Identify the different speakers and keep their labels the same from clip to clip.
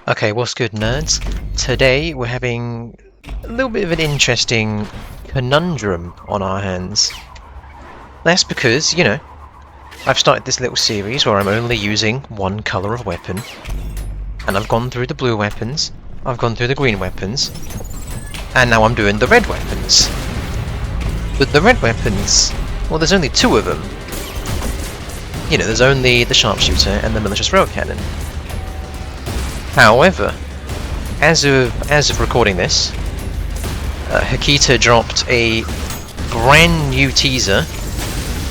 Speaker 1: Okay, what's good, nerds? Today we're having a little bit of an interesting conundrum on our hands. That's because, I've started this little series where I'm only using one colour of weapon. And I've gone through the blue weapons, I've gone through the green weapons, and now I'm doing the red weapons. But the red weapons, well, there's only two of them. There's only the sharpshooter and the malicious rail cannon. However, as of recording this, Hikita dropped a brand new teaser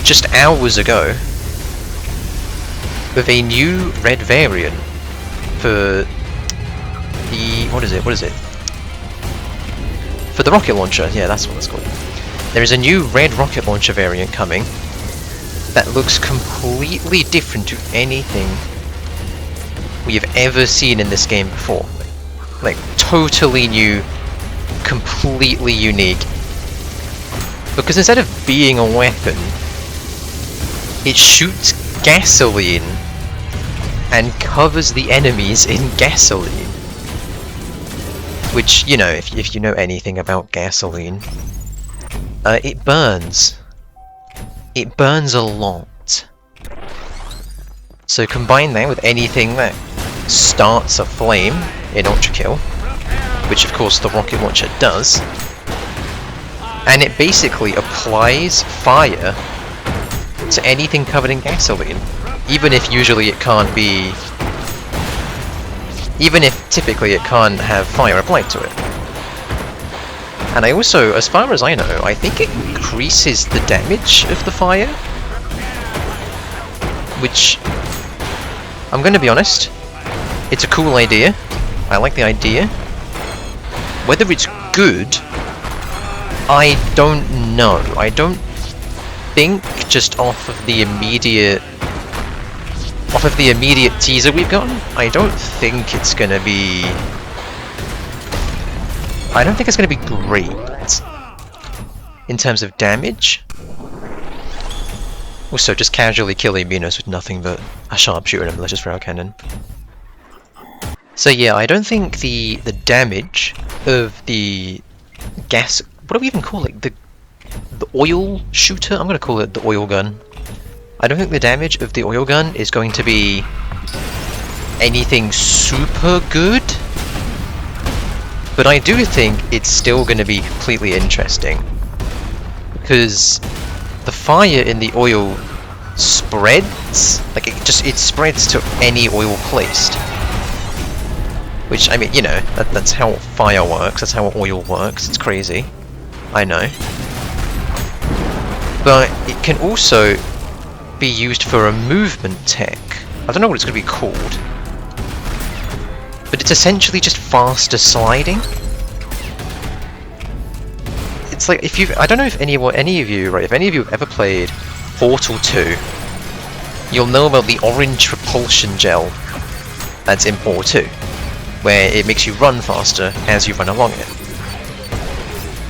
Speaker 1: just hours ago with a new red variant for the what is it? For the rocket launcher. Yeah, that's what it's called. There is a new red rocket launcher variant coming that looks completely different to anything we have ever seen in this game before. Like, totally new, completely unique. Because instead of being a weapon, it shoots gasoline and covers the enemies in gasoline. Which, if you know anything about gasoline, it burns. It burns a lot. So combine that with anything that starts a flame in Ultrakill, which of course the rocket launcher does, and it basically applies fire to anything covered in gasoline, even if typically it can't have fire applied to it. And I also, as far as I know, I think it increases the damage of the fire, which, I'm gonna be honest, it's a cool idea. I like the idea. Whether it's good, I don't know. I don't think, just off of the immediate teaser we've gotten, I don't think it's gonna be great in terms of damage. Also, just casually killing Minos with nothing but a sharpshooter and a malicious rail cannon. So yeah, I don't think the damage of the gas... what do we even call it? The oil shooter? I'm gonna call it the oil gun. I don't think the damage of the oil gun is going to be anything super good. But I do think it's still going to be completely interesting. Because the fire in the oil spreads, like it spreads to any oil placed. Which, I mean, that's how fire works, that's how oil works, it's crazy. I know. But it can also be used for a movement tech. I don't know what it's going to be called. But it's essentially just faster sliding. It's like, I don't know if any of you have ever played Portal 2, you'll know about the orange propulsion gel that's in Portal 2, where it makes you run faster as you run along it.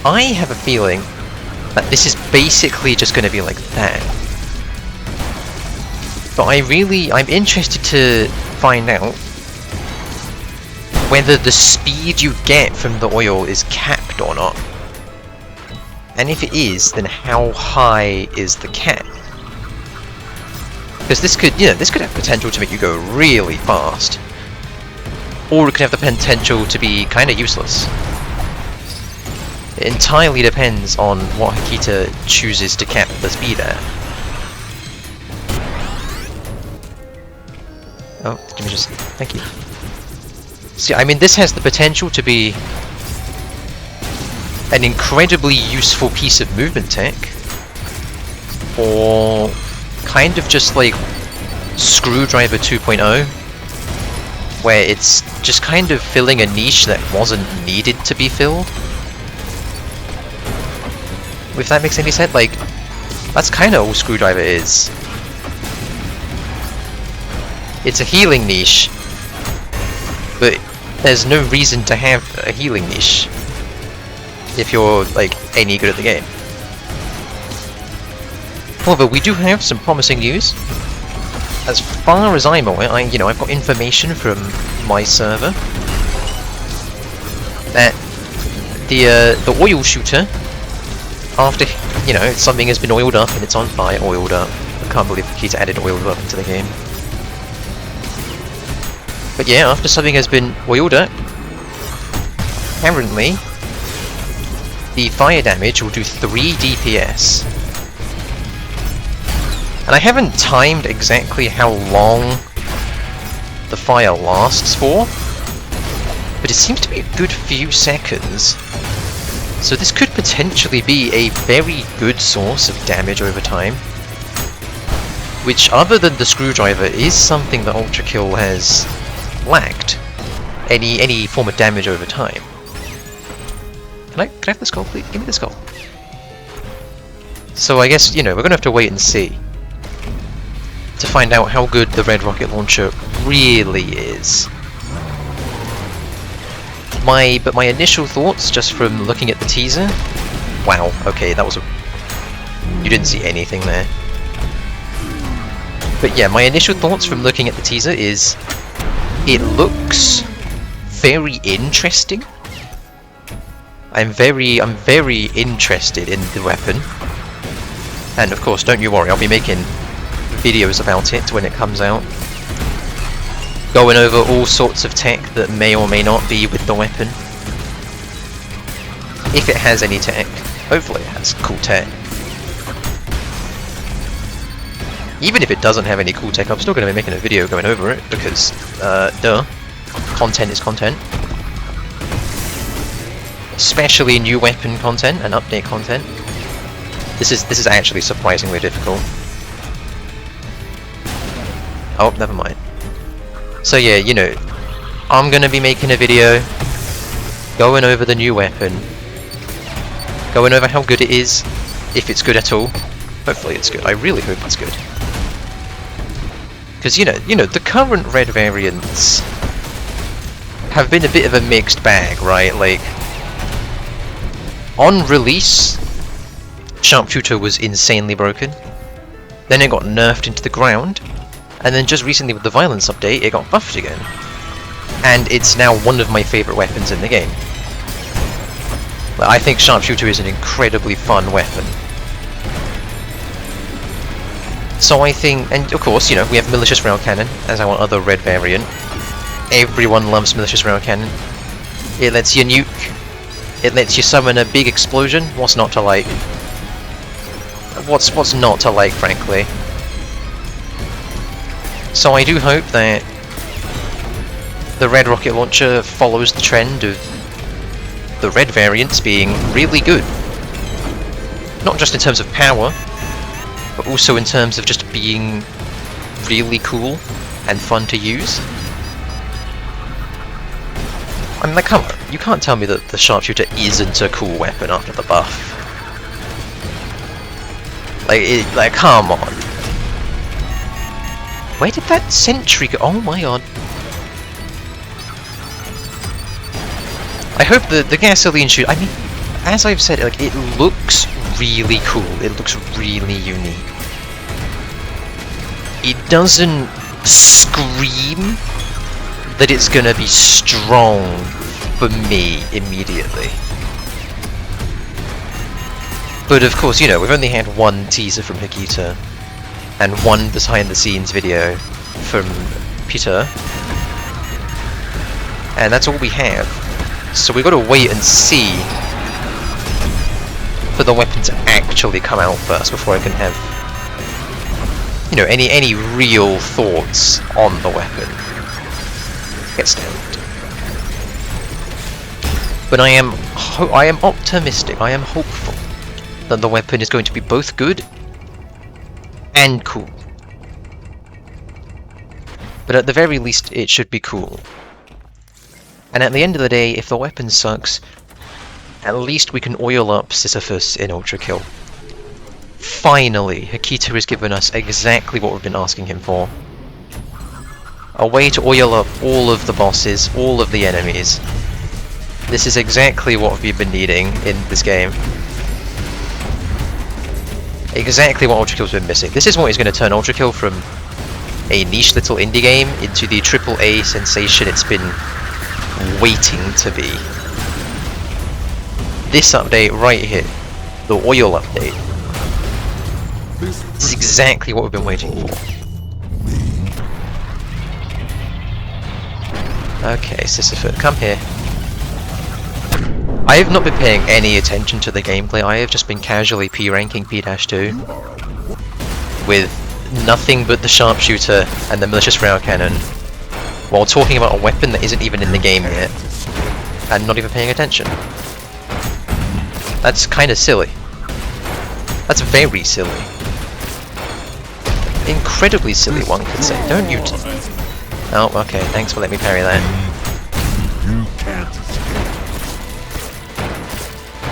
Speaker 1: I have a feeling that this is basically just going to be like that. But I'm interested to find out whether the speed you get from the oil is capped or not. And if it is, then how high is the cap? Because this could have potential to make you go really fast. Or it could have the potential to be kind of useless. It entirely depends on what Hikita chooses to cap the speed at. Oh, thank you. See, I mean, this has the potential to be an incredibly useful piece of movement tech, or kind of just like Screwdriver 2.0, where it's just kind of filling a niche that wasn't needed to be filled. If that makes any sense, like, that's kind of all Screwdriver is. It's a healing niche, but there's no reason to have a healing niche if you're, like, any good at the game. However, we do have some promising news. as far as I'm aware, I've got information from my server that the oil shooter, after something has been oiled up and it's on fire, oiled up. I can't believe Hikita added oiled up into the game. But yeah, after something has been oiled up, apparently the fire damage will do 3 DPS. And I haven't timed exactly how long the fire lasts for, but it seems to be a good few seconds. So this could potentially be a very good source of damage over time, which, other than the screwdriver, is something that Ultrakill has lacked. Any form of damage over time. Can I have the skull, please? Give me the skull. So I guess, we're gonna have to wait and see to find out how good the red rocket launcher really is. But my initial thoughts, just from looking at the teaser... Wow, okay, that was a... You didn't see anything there. But yeah, my initial thoughts from looking at the teaser is... It looks very interesting. I'm very interested in the weapon. And of course, don't you worry, I'll be making videos about it when it comes out. Going over all sorts of tech that may or may not be with the weapon. If it has any tech. Hopefully it has cool tech. Even if it doesn't have any cool tech, I'm still going to be making a video going over it, because, duh. Content is content. Especially new weapon content and update content. This is actually surprisingly difficult. Oh, never mind. So yeah, I'm gonna be making a video going over the new weapon, going over how good it is, if it's good at all. Hopefully it's good. I really hope it's good. Because the current red variants have been a bit of a mixed bag, right? Like, on release, Sharpshooter was insanely broken. Then it got nerfed into the ground. And then just recently with the violence update, it got buffed again. And it's now one of my favourite weapons in the game. I think Sharpshooter is an incredibly fun weapon. So I think, and of course, we have Malicious Rail Cannon as our other red variant. Everyone loves Malicious Rail Cannon. It lets you nuke. It lets you summon a big explosion. What's not to like? What's not to like, frankly? So I do hope that the red rocket launcher follows the trend of the red variants being really good. Not just in terms of power, but also in terms of just being really cool and fun to use. I mean, come on, you can't tell me that the Sharpshooter isn't a cool weapon after the buff. Like, come on. Where did that sentry go? Oh my god. I hope the gasoline shoot... I mean, as I've said, like, it looks really cool. It looks really unique. It doesn't scream that it's gonna be strong for me immediately. But of course, we've only had one teaser from Hikita and one behind-the-scenes video from Peter, and that's all we have. So we've got to wait and see for the weapon to actually come out first before I can have, any real thoughts on the weapon. Get stamped. But I am optimistic. I am hopeful that the weapon is going to be both good and cool. But at the very least, it should be cool. And at the end of the day, if the weapon sucks, at least we can oil up Sisyphus in Ultrakill. Finally, Hikita has given us exactly what we've been asking him for. A way to oil up all of the bosses, all of the enemies. This is exactly what we've been needing in this game. Exactly what Ultrakill's been missing. This is what is going to turn Ultrakill from a niche little indie game into the AAA sensation it's been waiting to be. This update right here, the oil update, this is exactly what we've been waiting for. Okay, Sisyphus, come here. I have not been paying any attention to the gameplay. I have just been casually P-ranking P-2 with nothing but the sharpshooter and the malicious rail cannon, while talking about a weapon that isn't even in the game yet, and not even paying attention. That's kind of silly. That's very silly. Incredibly silly, one could say. Don't you? Oh, okay. Thanks for letting me parry that.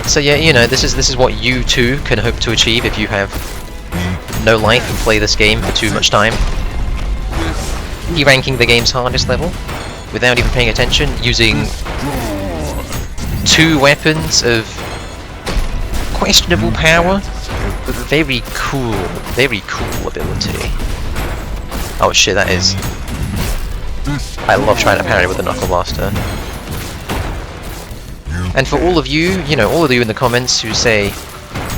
Speaker 1: So yeah, you know, this is what you too can hope to achieve if you have no life and play this game for too much time. Ranking the game's hardest level without even paying attention, using 2 weapons of questionable power, but very cool ability. Oh shit, that is. I love trying to parry with a Knuckle Blaster. And for all of you, you know, all of you in the comments who say,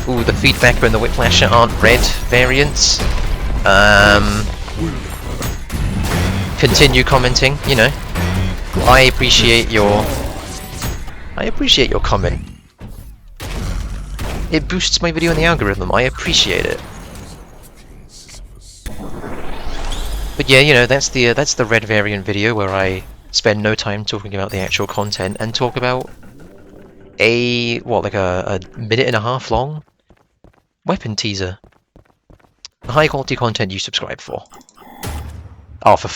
Speaker 1: ooh, the Feedbacker and the Whiplasher aren't red variants, continue commenting, you know. I appreciate your comment. It boosts my video in the algorithm, I appreciate it. But yeah, you know, that's the red variant video where I spend no time talking about the actual content and talk about a minute and a half long weapon teaser. The high quality content you subscribe for. Oh, for